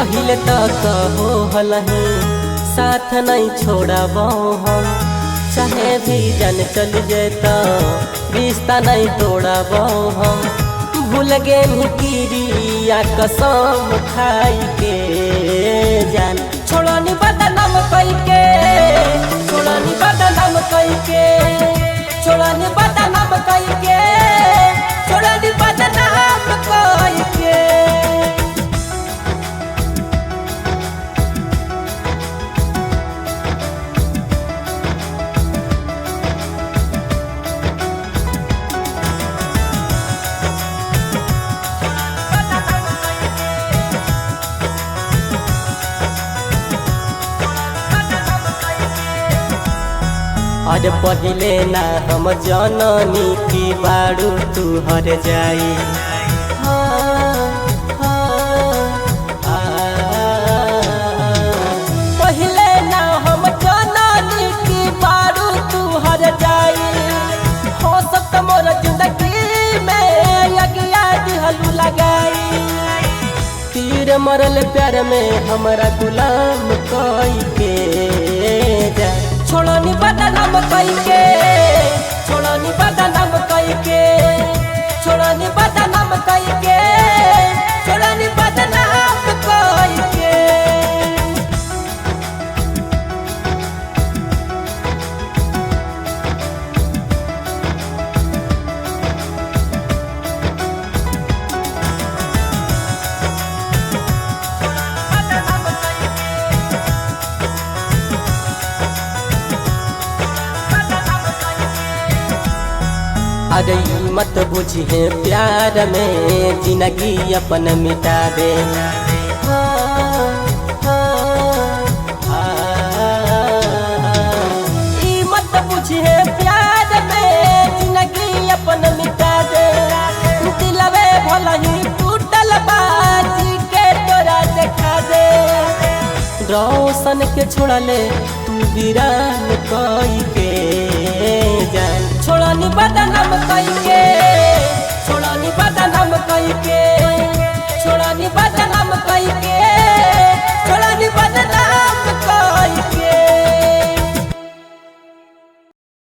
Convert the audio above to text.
पहले तक हो हलही साथ नहीं छोड़ब हम, चाहे भी जान चल जेता रिश्ता नहीं तोड़ब हम। भूल गए किरिया कसम खाई के जान, छोड़नी बदनाम कई के, छोड़नी बदनाम कई के, छोड़नी बदनाम कई के, छोड़नी बदनाम कई के। अरे पहले ना हम जननी की बारू तू हर जाई, पहले ना हम जननी की बारू तू हर जाई। हो सकता मोर जिंदगी में यज्ञा दिहलू लगाई, तीर मरल प्यार में हमारा गुलाम कई के जा। छोड़नी बदनाम कई के, छोड़नी बदनाम कई के, छोड़नी बदनाम कई के, छोड़नी बदनाम कई के। अरे मत बुझे प्यार में जिंदगी अपन मिटा दे, मत बुझे प्यार में जिंदगी अपन मिटा दे। दिलवे भला ही टूटल बाजी के तोरा देखा दे, रोशन के छोड़ले तू वीरान कई के जान। छोड़नी बदनाम कई के, छोड़नी बदनाम कई के, छोड़नी बदनाम कई के।